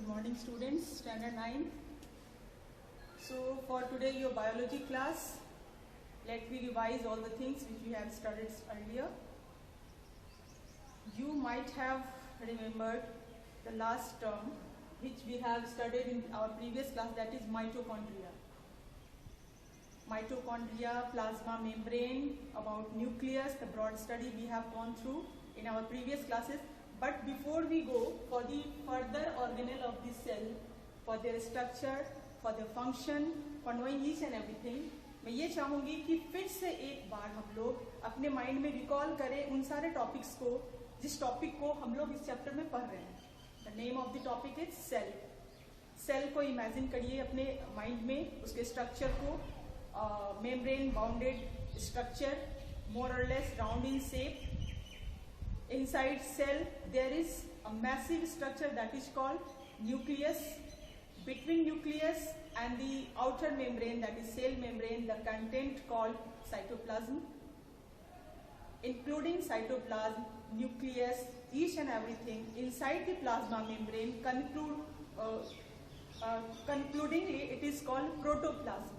morning students, standard 9. So for today your biology class, let me revise all the things which we have studied earlier. You might have remembered the last term which we have studied in our previous class, that is mitochondria. Mitochondria, plasma membrane, about nucleus, the broad study we have gone through in our previous classes. But before we go for the further organelle of the cell, for their structure, for their function, for knowing each and everything, मैं ये चाहूँगी कि फिर से एक बार हम लोग अपने माइंड में रिकॉल करें उन सारे टॉपिक्स को जिस टॉपिक को हम लोग इस चैप्टर में पढ़ रहे हैं. The name of the topic is cell. Cell को इमेजिन करिए अपने माइंड में, उसके स्ट्रक्चर को, मेम्ब्रेन बाउंडेड स्ट्रक्चर, मोर और less round in shape. Inside cell there is a massive structure that is called nucleus. Between nucleus and the outer membrane, that is cell membrane, the content called cytoplasm. Including cytoplasm, nucleus, each and everything inside the plasma membrane, concludingly it is called protoplasm.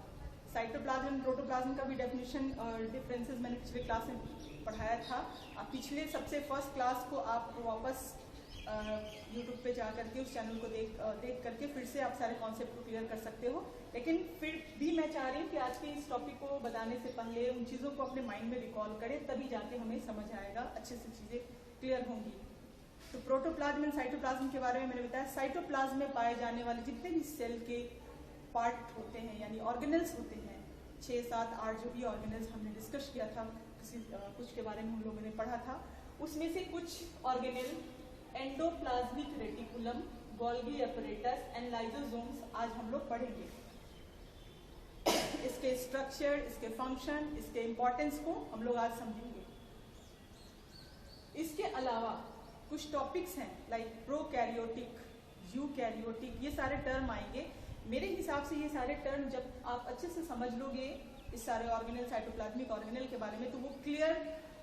Cytoplasm protoplasm का भी definition differences मैंने पिछले class में पढ़ाया था. अब पिछले सबसे फर्स्ट क्लास को आप वापस यूट्यूब पे जा करके उस चैनल को देख करके फिर से आप सारे कॉन्सेप्ट को क्लियर कर सकते हो. लेकिन फिर भी मैं चाह रही हूँ कि आज के इस टॉपिक को बताने से पहले उन चीज़ों को अपने माइंड में रिकॉल करें, तभी जाके हमें समझ आएगा, अच्छे से चीज़ें क्लियर होंगी. तो प्रोटोप्लाज्म एंड साइटोप्लाज्म के बारे में मैंने बताया. साइटोप्लाज्म में पाए जाने वाले जितने भी सेल के पार्ट होते हैं यानी ऑर्गेनल्स होते हैं, 6, 7, 8 जो भी ऑर्गेनल्स हमने डिस्कस किया था, कुछ के बारे में हम लोगों ने पढ़ा था. उसमें से कुछ organelle endoplasmic reticulum, Golgi apparatus and lysosomes आज हम लोग पढ़ेंगे. इसके स्ट्रक्चर, इसके फंक्शन, इसके इंपॉर्टेंस को हम लोग आज समझेंगे. इसके अलावा कुछ टॉपिक्स हैं लाइक प्रोकैरियोटिक, यूकैरियोटिक, ये सारे टर्म आएंगे. मेरे हिसाब से ये सारे टर्म जब आप अच्छे से समझ लोगे इस सारे ऑर्गेनल, साइटोप्लाज्मिक ऑर्गेनल के बारे में, तो वो क्लियर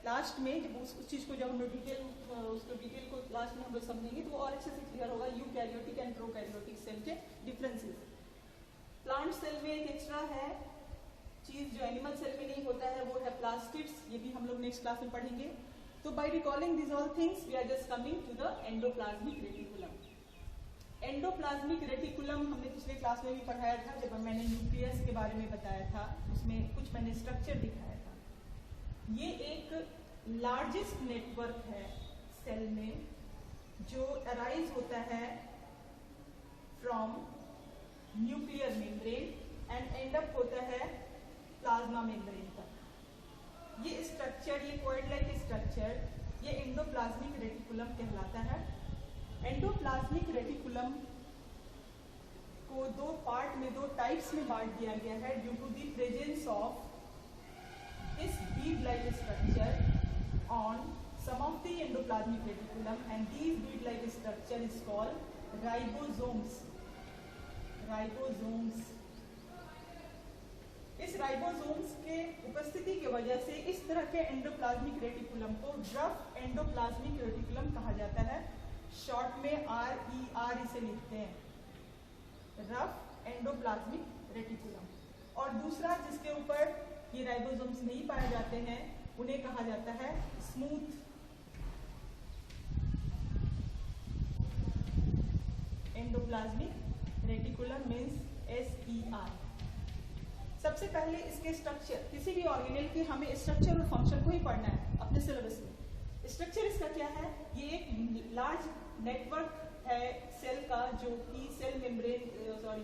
लास्ट में जब उस चीज़ को जब हम लोग डिटेल को लास्ट में हम लोग समझेंगे तो वो और अच्छे से क्लियर होगा. यूकैरियोटिक एंड प्रोकैरियोटिक सेल के डिफरेंसेस. प्लांट सेल में एक एक्स्ट्रा है चीज़ जो एनिमल सेल में नहीं होता है, वो है प्लास्टिड्स. ये भी हम लोग नेक्स्ट क्लास में पढ़ेंगे. तो by recalling this all things we are just coming to the endoplasmic reticulum. Endoplasmic reticulum हमने पिछले क्लास में भी पढ़ाया था जब मैंने न्यूक्लियस के बारे में बताया था. उसमें कुछ मैंने स्ट्रक्चर दिखाया था. ये एक लार्जेस्ट नेटवर्क है सेल में जो अराइज होता है from nuclear membrane and and up होता है प्लाज्मा मेम्ब्रेन तक. ये स्ट्रक्चर, ये कॉइल लाइक स्ट्रक्चर, ये एंडोप्लाज्मिक रेटिकुलम कहलाता है. एंडोप्लाज्मिक रेटिकुलम को दो पार्ट में, दो टाइप्स में बांट दिया गया है due to the presence of this bead like structure on some of the endoplasmic reticulum and these bead like structure is called ribosomes. Ribosomes. इस राइबोसोम्स के उपस्थिति की वजह से इस तरह के एंडोप्लाज्मिक रेटिकुलम को रफ एंडोप्लाज्मिक रेटिकुलम कहा जाता है. शॉर्ट में RER इसे लिखते हैं, रफ एंडोप्लाज्मिक रेटिकुलम. और दूसरा जिसके ऊपर ये राइबोसोम्स नहीं पाए जाते हैं उन्हें कहा जाता है smooth endoplasmic reticulum, means SER. सबसे पहले इसके स्ट्रक्चर, किसी भी ऑर्गेनल के हमें स्ट्रक्चर और फंक्शन को ही पढ़ना है अपने सिलेबस में. स्ट्रक्चर इसका क्या है? ये एक लार्ज नेटवर्क है सेल का जो कि सेल मेम्ब्रेन,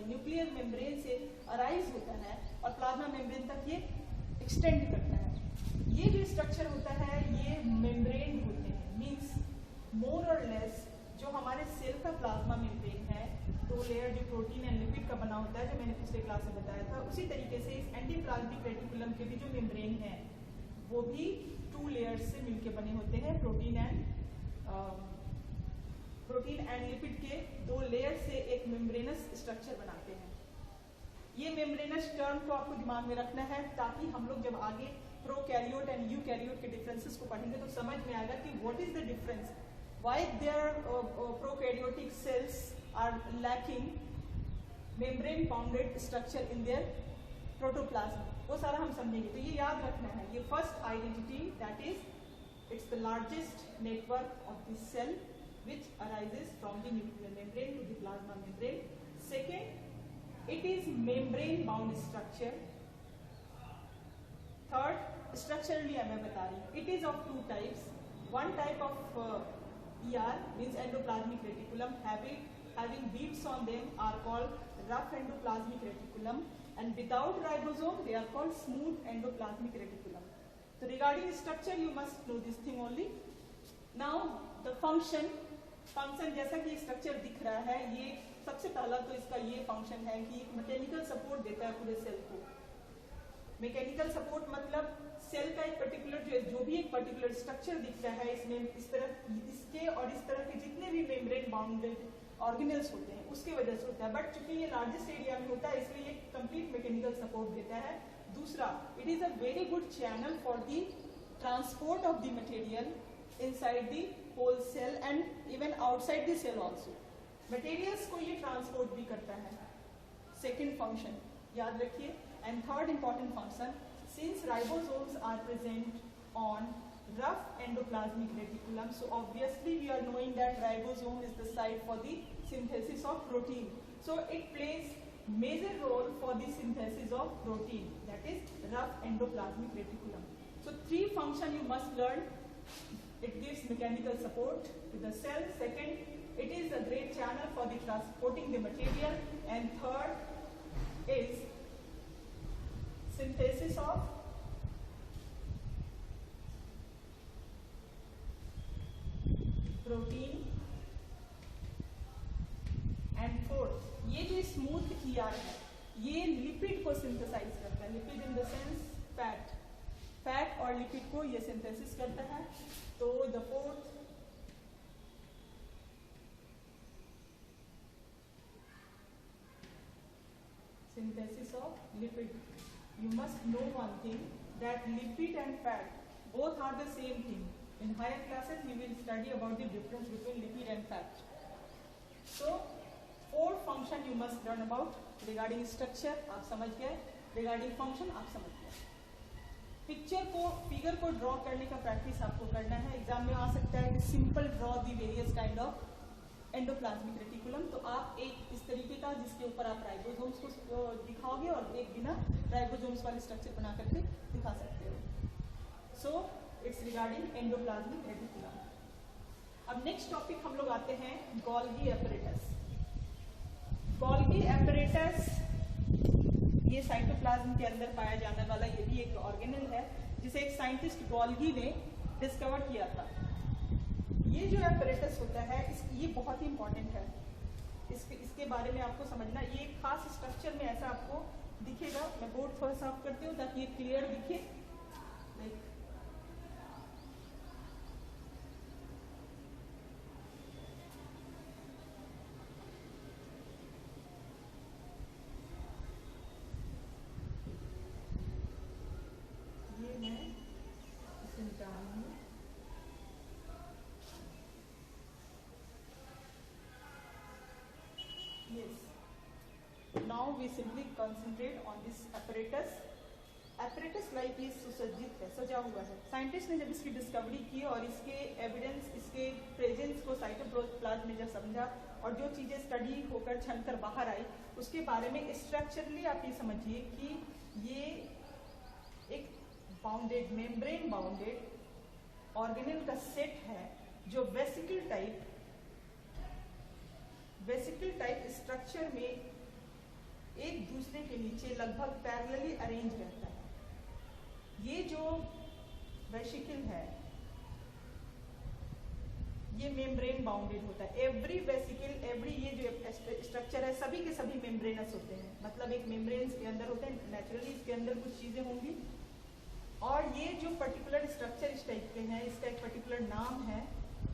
न्यूक्लियर मेम्ब्रेन से अराइज होता है और प्लाज्मा मेम्ब्रेन तक ये एक्सटेंड करता है. ये जो स्ट्रक्चर होता है ये मेम्ब्रेन होते हैं, मींस मोर और लेस जो हमारे सेल का प्लाज्मा मेम्ब्रेन है, 2 लेयर जो प्रोटीन एंड लिपिड का बना होता है, जो मैंने पिछले क्लास में बताया था, उसी तरीके से इस एंडोप्लाज्मिक रेटिकुलम के भी जो मेम्ब्रेन है वो भी 2 लेयर्स से मिलकर बने होते हैं. प्रोटीन एंड लिपिड के 2 लेयर से एक मेम्ब्रेनस स्ट्रक्चर बनाते हैं. ये मेम्ब्रेनस टर्म को आपको दिमाग में रखना है ताकि हम लोग जब आगे प्रोकैरियोट एंड यूकैरियोट के डिफरेंसेस को पढ़ेंगे तो समझ में आएगा कि what is the difference, why there prokaryotic cells are lacking membrane bounded structure in their protoplasm. वो सारा हम समझेंगे, तो ये याद रखना है. ये first identity that is it's the largest network of the cell which arises from the nuclear membrane to the plasma membrane. Second, it is membrane bound structure. Third, structurally मैं बता रही हूँ, it is of two types. One type of ER means endoplasmic reticulum having beads on them are called rough endoplasmic reticulum, and without ribosome they are called smooth endoplasmic reticulum. So regarding structure you must know this thing only. Now the function जैसा कि structure दिख रहा है, ये सबसे पहला तो इसका ये फंक्शन है कि मैकेनिकल सपोर्ट देता है पूरे सेल को. मैकेनिकल सपोर्ट मतलब सेल का एक पर्टिकुलर जो भी एक पर्टिकुलर स्ट्रक्चर दिखता है, इसमें इस तरह इसके और इस तरह के जितने भी मेम्ब्रेन बाउंडेड ऑर्गेनेल्स होते हैं उसके वजह से होता है. बट चूंकि ये लार्जेस्ट एरिया में होता है इसलिए ये कंप्लीट मैकेनिकल सपोर्ट देता है. दूसरा, it is a very good channel for the transport of the material inside the whole cell and even outside the cell also. Materials को ये transport भी करता है. Second function याद रखिए. And third important function, since ribosomes are present on rough endoplasmic reticulum, so obviously we are knowing that ribosome is the site for the synthesis of protein. So it plays major role for the synthesis of protein, that is rough endoplasmic reticulum. So three function you must learn. It gives mechanical support to the cell. Second, it is a great channel for the transporting the material. And third is synthesis of protein. And fourth, ये जो smooth ER है, ये lipid को synthesise करता है. Lipid in the sense fat और lipid को ये सिंथेसिस करता है. So the fourth synthesis of lipid. You must know one thing, that lipid and fat both are the same thing. In higher classes we will study about the difference between lipid and fat. So four function you must learn about. Regarding structure आप समझ गए, regarding function आप समझ गए. Figure को draw करने का practice आपको करना है. एग्जाम में आ सकता है कि simple draw the various kind of endoplasmic reticulum. तो आप एक इस तरीके का जिसके ऊपर आप राइबोसोम्स को दिखाओगे और एक बिना राइबोसोम्स वाले स्ट्रक्चर बना करके दिखा सकते हो. So it's regarding endoplasmic reticulum. अब नेक्स्ट टॉपिक हम लोग आते हैं गोल्गी एपरेटस. गोल्गी एपरेटस ये साइटोप्लाज्म के अंदर पाया जाने वाला ये भी एक ऑर्गेनल है जिसे एक साइंटिस्ट गोल्गी ने डिस्कवर किया था. ये जो एपरेटस होता है ये बहुत ही इंपॉर्टेंट है. इसके बारे में आपको समझना. ये एक खास स्ट्रक्चर में ऐसा आपको दिखेगा. मैं बोर्ड थोड़ा साफ करती हूँ ताकि ये क्लियर दिखे. Now we simply concentrate on this apparatus. Apparatus like ये सुसज्जित है, सजा हुआ है. साइंटिस्ट ने जब इसकी डिस्कवरी की और इसके एविडेंस, इसके प्रेजेंस को साइटोप्लाज्म में जब समझा और जो चीजें स्टडी होकर छनकर बाहर आई उसके बारे में स्ट्रक्चरली आप ये समझिए कि ये एक बाउंडेड मेम्ब्रेन बाउंडेड ऑर्गेनल का सेट है जो वेसिकल टाइप स्ट्रक्चर में एक दूसरे के नीचे लगभग पैरेलली अरेंज रहता है. ये जो वेसिकल है ये मेम्ब्रेन बाउंडेड होता है. एवरी वेसिकल ये जो स्ट्रक्चर है सभी के सभी मेम्ब्रेनस होते हैं. मतलब एक मेम्ब्रेन के अंदर होते हैं. नेचुरली इसके अंदर कुछ चीजें होंगी और ये जो पर्टिकुलर स्ट्रक्चर इस टाइप के हैं इसका एक पर्टिकुलर नाम है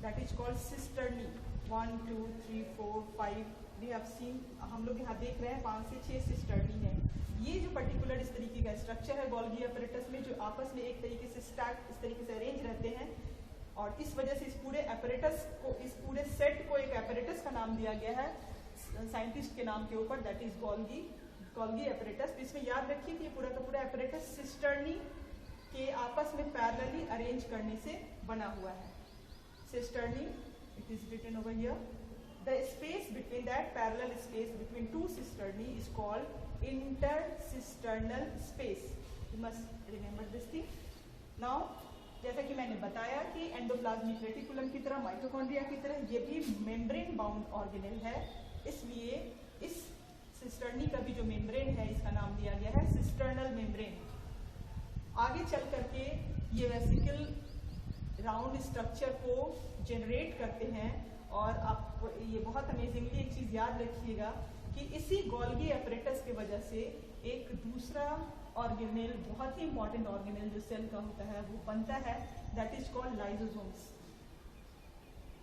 that is called cisternae. 1 2 3 4 5 we have seen. हम लोग यहाँ देख रहे हैं 5 से 6 सिस्टर्नी है. ये जो पर्टिकुलर इस तरीके का स्ट्रक्चर है गोल्गी एपरेटस में जो आपस में एक तरीके से स्टैक इस तरीके से अरेंज रहते हैं और इस वजह से इस पूरे एपरेटस को, इस पूरे सेट को एक एपरेटस का नाम दिया गया है साइंटिस्ट के नाम के ऊपर, दैट इज गोल्गी एपरेटस। तो इसमें याद रखिए कि ये पूरा का पूरा एपरेटस सिस्टर्नी के आपस में पैरेलली अरेंज करने से बना हुआ है। Cisternae, it is written over here, the space between that parallel space between two cisternae is called intercisternal space. You must remember this thing. Now जैसा कि मैंने बताया कि एंडोप्लाज्मिक रेटिकुलम की तरह, माइटोकॉन्ड्रिया की तरह ये भी मेम्ब्रेन बाउंड ऑर्गेनेल है, इसलिए इस सिस्टर्नी का भी जो मेम्ब्रेन है इसका नाम दिया गया है सिस्टर्नल मेम्ब्रेन। आगे चल करके ये वेसिकल राउंड स्ट्रक्चर को जनरेट करते हैं। और आप ये बहुत अमेजिंगली एक चीज याद रखिएगा कि इसी गोल्गी एपरेटस की वजह से एक दूसरा ऑर्गेनेल, बहुत ही इंपॉर्टेंट ऑर्गेनेल जो सेल का होता है वो बनता है, दैट इज कॉल्ड लाइसोसोम्स।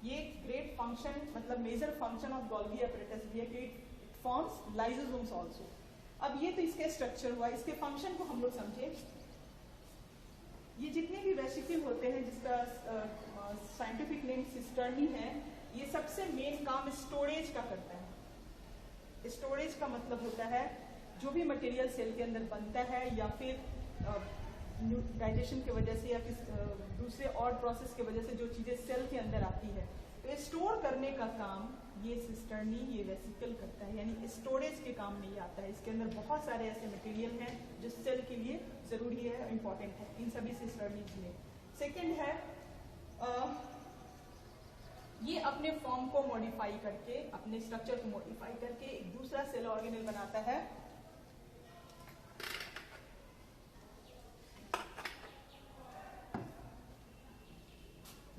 ये ग्रेट फंक्शन, मतलब major function of Golgi apparatus भी है कि इट फॉर्म्स लाइसोसोम्स आल्सो। अब ये तो इसके स्ट्रक्चर हुआ, इसके फंक्शन को हम लोग समझे। ये जितने भी वेसिकल होते हैं जिसका साइंटिफिक नेम सिस्टर्नी है, ये सबसे मेन काम स्टोरेज का करता है। स्टोरेज का मतलब होता है जो भी मटेरियल सेल के अंदर बनता है या फिर डाइजेशन की वजह से या किस दूसरे और प्रोसेस की वजह से जो चीज़ें सेल के अंदर आती है, तो स्टोर करने का काम ये सिस्टर्नी, ये वेसिकल करता है, यानी स्टोरेज के काम में ये आता है। इसके अंदर बहुत सारे ऐसे मटेरियल हैं जो सेल के लिए ज़रूरी है, इम्पॉर्टेंट है इन सभी सिस्टर्नीज में। सेकेंड है ये अपने फॉर्म को मॉडिफाई करके, अपने स्ट्रक्चर को मॉडिफाई करके एक दूसरा सेल ऑर्गेनेल बनाता है।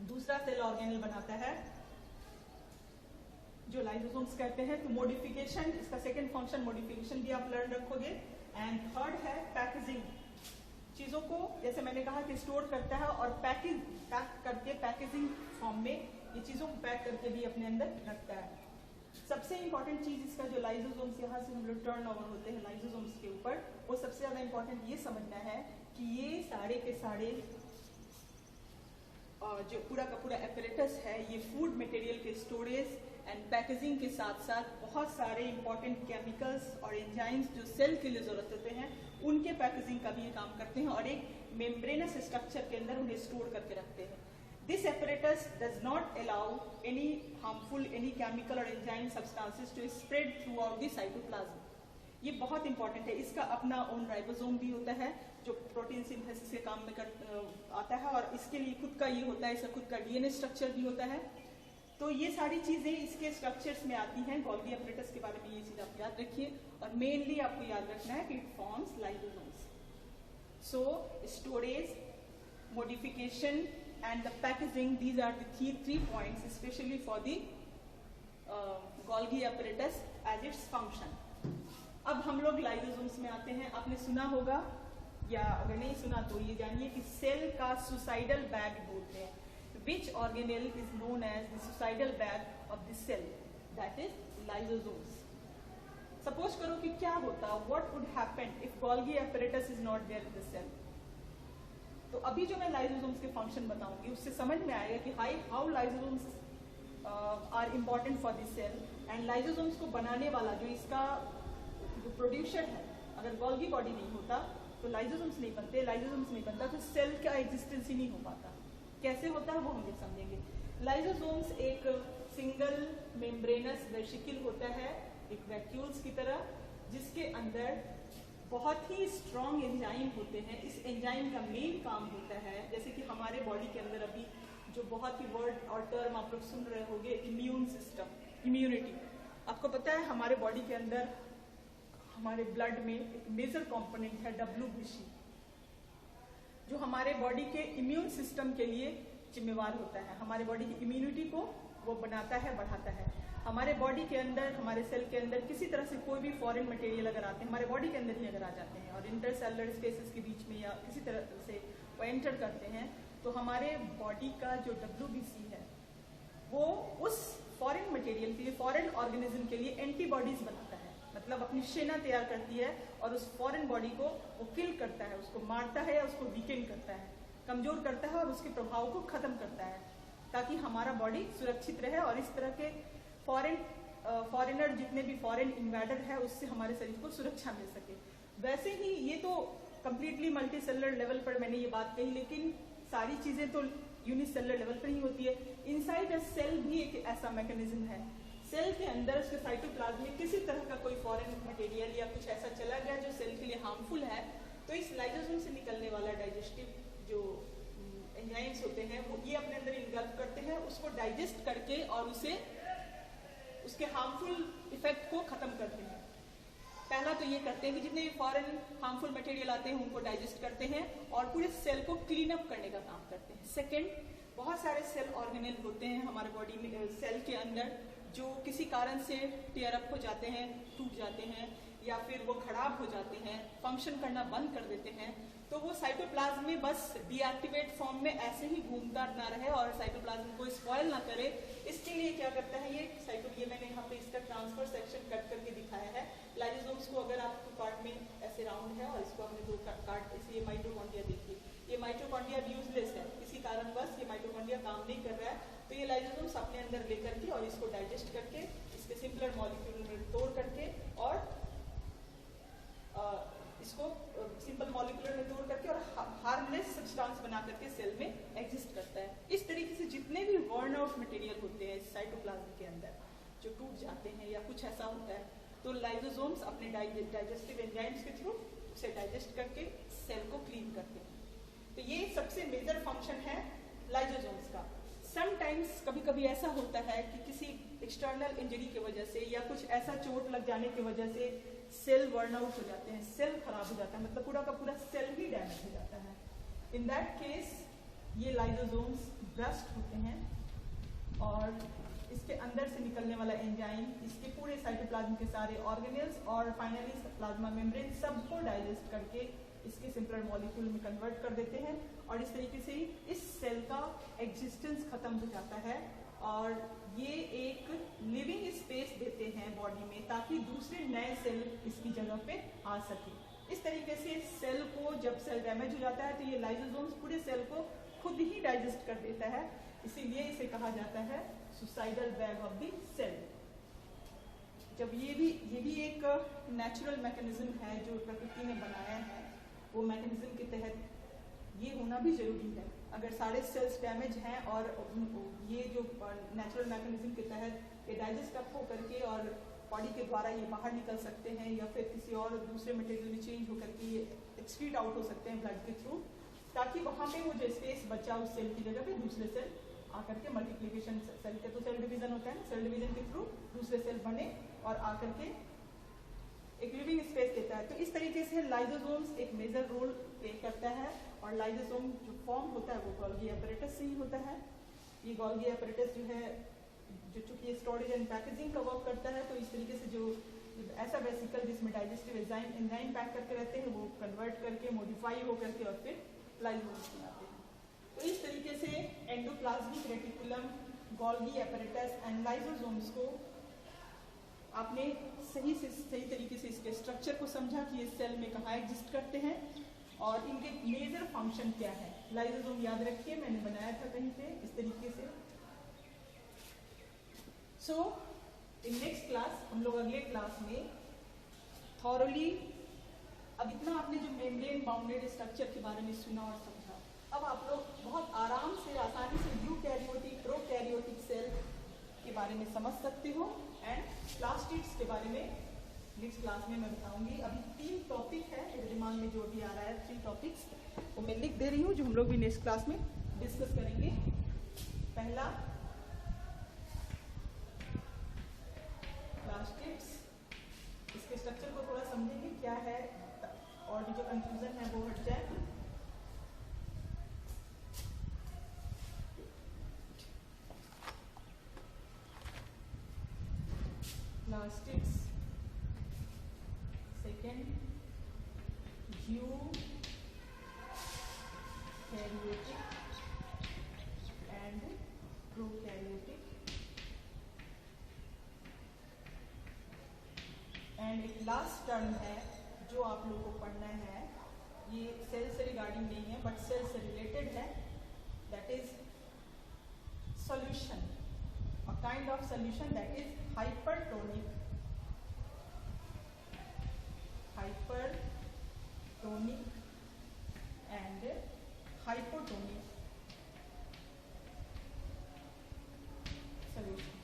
दूसरा सेल ऑर्गेनेल बनाता है जो लाइसोसोम्स कहते हैं। तो मॉडिफिकेशन, इसका सेकंड फंक्शन मॉडिफिकेशन भी आप लर्न रखोगे। एंड थर्ड है पैकेजिंग, चीजों को जैसे मैंने कहा कि स्टोर करता है और पैक करके पैकेजिंग फॉर्म में ये चीजों को पैक करके भी अपने अंदर रखता है। सबसे इंपॉर्टेंट चीज इसका जो लाइसोसोम्स, यहाँ से हम लोग टर्न ओवर होते हैं लाइसोसोम्स के ऊपर, वो सबसे ज्यादा इंपॉर्टेंट ये समझना है कि ये सारे के सारे जो पूरा का पूरा एपरेटस है, ये फूड मटेरियल के स्टोरेज एंड पैकेजिंग के साथ साथ बहुत सारे इंपॉर्टेंट केमिकल्स और एंजाइम्स जो सेल के लिए जरूरत होते हैं उनके पैकेजिंग का भी ये काम करते हैं और एक मेम्ब्रेनस स्ट्रक्चर के अंदर उन्हें स्टोर करके रखते हैं। This apparatus does not allow any harmful, any chemical or enzyme substances to spread throughout the cytoplasm. ये बहुत इंपॉर्टेंट है। इसका अपना ओन राइबोसोम भी होता है जो प्रोटीन सिंथेसिस के काम में आता है और इसके लिए खुद का ये होता है, इसका खुद का डीएनए स्ट्रक्चर भी होता है। तो ये सारी चीजें इसके स्ट्रक्चर्स में आती हैं। गोल्गी एपरेटस के बारे में ये चीज आप याद रखिए और मेनली आपको याद रखना है कि it forms lysosomes. So storage, modification and the packaging, these are the three points especially for the Golgi apparatus as its function. अब हम लोग लाइसोसोम्स में आते हैं। आपने सुना होगा या अगर नहीं सुना तो ये जानिए कि सेल का सुसाइडल बैग बोलते हैं। Which organelle is known as the suicidal bag of the cell? That is lysosomes. Suppose करो कि क्या होता, what would happen if Golgi apparatus is not there in the cell? तो अभी जो मैं लाइसोसोम्स के फंक्शन बताऊंगी उससे समझ में आएगा कि how lysosomes are important for this cell. And lysosomes को बनाने वाला जो इसका जो प्रोड्यूसर है, अगर गोल्गी बॉडी नहीं होता तो लाइसोसोम्स नहीं बनते, लाइसोसोम्स नहीं बनता तो सेल का एग्जिस्टेंस ही नहीं हो पाता। कैसे होता है वो हम लोग समझेंगे। लाइसोसोम्स एक सिंगल मेम्ब्रेनस वेसिकल होता है, एक वैक्यूल्स की तरह, जिसके अंदर बहुत ही स्ट्रॉन्ग एंजाइम होते हैं। इस एंजाइम का मेन काम होता है, जैसे कि हमारे बॉडी के अंदर अभी जो बहुत ही वर्ड और टर्म आप लोग सुन रहे होंगे, इम्यून सिस्टम, इम्यूनिटी। आपको पता है हमारे बॉडी के अंदर हमारे ब्लड में एक मेजर कंपोनेंट है WBC, जो हमारे बॉडी के इम्यून सिस्टम के लिए जिम्मेवार होता है। हमारे बॉडी की इम्यूनिटी को वो बनाता है, बढ़ाता है। हमारे बॉडी के अंदर, हमारे सेल के अंदर किसी तरह से कोई भी फॉरेन मटेरियल अगर आते हैं, हमारे बॉडी के अंदर ही अगर आ जाते हैं और इंटरसेलुलर स्पेसेस के बीच में या किसी तरह से वो एंटर करते हैं, तो हमारे बॉडी का जो WBC है वो उस फॉरेन मटेरियल के लिए, फॉरेन ऑर्गेनिज्म के लिए एंटीबॉडीज बनाता है। मतलब अपनी सेना तैयार करती है और उस फॉरेन बॉडी को वो किल करता है, उसको मारता है या उसको वीकेंड करता है, कमजोर करता है और उसके प्रभाव को खत्म करता है, ताकि हमारा बॉडी सुरक्षित रहे और इस तरह के फॉरेन फॉरेनर जितने भी फॉरेन इन्वेडर है उससे हमारे शरीर को सुरक्षा मिल सके। वैसे ही ये तो कंप्लीटली मल्टी सेलुलर लेवल पर मैंने ये बात कही, लेकिन सारी चीजें तो यूनिसेलुलर लेवल पर ही होती है। इनसाइड अ सेल भी एक ऐसा मैकेनिज्म है, सेल के अंदर उसके साइटोप्लाज्म में किसी तरह का कोई फॉरेन मटेरियल या कुछ ऐसा चला गया जो सेल के लिए हार्मफुल है, तो इस लाइसोसोम से निकलने वाला डाइजेस्टिव जो एंजाइम्स होते हैं वो ये अपने अंदर इनगल्फ करते हैं, उसको डाइजेस्ट करके और उसे उसके हार्मफुल इफेक्ट को खत्म करते हैं। पहला तो ये करते हैं कि जितने भी फॉरेन हार्मफुल मटेरियल आते हैं उनको डाइजेस्ट करते हैं और पूरे सेल को क्लीन अप करने का काम करते हैं। सेकेंड, बहुत सारे सेल ऑर्गेनेल होते हैं हमारे बॉडी में, सेल के अंदर, जो किसी कारण से टेयर अप हो जाते हैं, टूट जाते हैं या फिर वो खराब हो जाते हैं, फंक्शन करना बंद कर देते हैं, तो वो साइटोप्लाज्म में बस डीएक्टिवेट फॉर्म में ऐसे ही घूमता ना रहे और साइटोप्लाज्म को स्पॉइल ना करे, इसके लिए क्या करता है ये मैंने यहाँ पे इसका ट्रांसफर सेक्शन कट करके दिखाया है। लाइसोसोम्स को अगर आपको पार्ट में ऐसे राउंड है और इसको हमने दो काट, इसलिए माइटोकॉन्ड्रिया देखिए, ये माइटोकॉन्ड्रिया यूजलेस है, किसी कारणवश ये माइटोकॉन्ड्रिया काम नहीं कर रहा है, तो ये लाइसोसोम्स अपने अंदर लेकर के और इसको डाइजेस्ट करके इसके सिंपलर मॉलिक्यूल में तोड़ करके और इसको सिंपल मॉलिक्यूलर में तोड़ करके और हार्मलेस सब्सटेंस बना करके सेल में एग्जिस्ट करता है। इस तरीके से जितने भी वर्न आउट मटेरियल होते हैं साइटोप्लाज्म के अंदर जो टूट जाते हैं या कुछ ऐसा होता है, तो लाइसोसोम्स अपने डाइजेस्टिव एंजाइम्स के थ्रू उसे डाइजेस्ट करके सेल को क्लीन करते हैं। तो ये सबसे मेजर फंक्शन है लाइसोसोम्स का। समटाइम्स कभी कभी ऐसा होता है कि किसी एक्सटर्नल इंजरी की वजह से या कुछ ऐसा चोट लग जाने की वजह से सेल बर्न आउट हो जाते हैं, सेल खराब हो जाता है, मतलब पूरा का पूरा सेल ही डैमेज हो जाता है। इन दैट केस ये लाइसोसोम्स ब्रस्ट होते हैं और इसके अंदर से निकलने वाला एंजाइम इसके पूरे साइटोप्लाज्म के सारे ऑर्गेनेल्स और फाइनली प्लाज्मा मेम्ब्रेन सबको डाइजेस्ट करके इसके सिंपलर मॉलिक्यूल में कन्वर्ट कर देते हैं और इस तरीके से इस सेल का एग्जिस्टेंस खत्म हो जाता है और ये एक लिविंग स्पेस देते हैं बॉडी में ताकि दूसरे नए सेल इसकी जगह पे आ सके। इस तरीके से सेल को जब सेल डैमेज हो जाता है तो ये लाइसोसोम्स पूरे सेल को खुद ही डाइजेस्ट कर देता है, इसीलिए इसे कहा जाता है suicidal bag of the cell. जब ये भी एक नेचुरल मैकेनिज्म है जो प्रकृति ने बनाया है, वो मैकेनिज्म के तहत ये होना भी जरूरी है। अगर सारे सेल्स डैमेज हैं और ये जो नेचुरल मैकेनिज्म के तहत ये डाइजेस्ट अप हो करके और बॉडी के द्वारा ये बाहर निकल सकते हैं या फिर किसी और दूसरे मटेरियल में चेंज होकर के ये एक्सक्रीट आउट हो सकते हैं ब्लड के थ्रू, ताकि वहाँ पे वो जो स्पेस बचा उस सेल की जगह पे दूसरे सेल आकर के मल्टीप्लिकेशन, सेल के तो सेल डिवीजन होता है, सेल डिवीजन के थ्रू दूसरे सेल बने और आकर के एक लिविंग स्पेस देता है। तो इस तरीके से लाइसोसोम्स एक मेजर रोल प्ले करता है और लाइसोसोम जो फॉर्म होता है वो गोल्गी एपरेटस से ही होता है। ये गोल्गी एपरेटस जो है जो चूंकि स्टोरेज एंड पैकेजिंग का वर्क करता है, तो इस तरीके से जो ऐसा वेसिकल जिसमें डाइजेस्टिव एंजाइम पैक करके रहते हैं वो कन्वर्ट करके मॉडिफाई हो करके और फिर लाइसोसोम्स बनाते हैं। तो इस तरीके से endoplasmic reticulum, Golgi apparatus and lysosomes को आपने सही तरीके से इसके स्ट्रक्चर को समझा कि ये सेल में कहाँ एग्जिस्ट करते हैं और इनके मेजर फंक्शन क्या है। लाइसोसोम याद रखिए, मैंने बनाया था कहीं पे इस तरीके से। सो इन नेक्स्ट क्लास हम लोग अगले क्लास में थॉरली, अब इतना आपने जो मेम्ब्रेन बाउंडेड स्ट्रक्चर के बारे में सुना और समझा, अब आप लोग बहुत आराम से आसानी से यूकैरियोटिक, प्रोकैरियोटिक सेल के बारे में समझ सकते हो एंड प्लास्टिड्स के बारे में नेक्स्ट क्लास में मैं बताऊंगी। अभी 3 टॉपिक है मेरे दिमाग में जो भी आ रहा है, 3 टॉपिक्स वो मैं लिख दे रही हूँ जो हम लोग भी नेक्स्ट क्लास में डिस्कस करेंगे। पहला प्लास्टिड्स, इसके स्ट्रक्चर को थोड़ा समझेंगे क्या है और भी जो कंफ्यूजन है वो हट जाए। Plastids, second eukaryotic and prokaryotic, and एक लास्ट टर्म है जो आप लोगों को पढ़ना है, ये सेल से रिगार्डिंग नहीं है बट सेल से रिलेटेड है, that is solution. kind of solution that is hypertonic and hypotonic solution.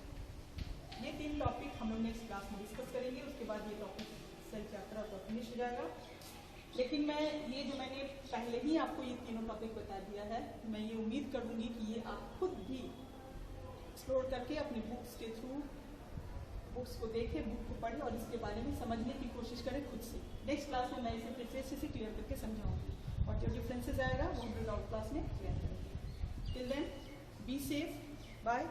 ये 3 टॉपिक हम लोग नेक्स्ट क्लास में डिस्कस करेंगे, उसके बाद ये टॉपिक सेल चैप्टर आपका फिनिश हो जाएगा। लेकिन मैं ये जो मैंने पहले ही आपको ये तीनों टॉपिक बता दिया है, मैं ये उम्मीद करूँगी कि ये आप खुद भी एक्सप्लोर करके अपने बुक्स के थ्रू बुक्स को देखें, बुक को पढ़ें और इसके बारे में समझने की कोशिश करें खुद से। नेक्स्ट क्लास में मैं इसे फिर से क्लियर करके समझाऊंगी और जो डिफरेंसेस आएगा वो हम लोग आउट क्लास में क्लियर करेंगे। Till then be safe, bye.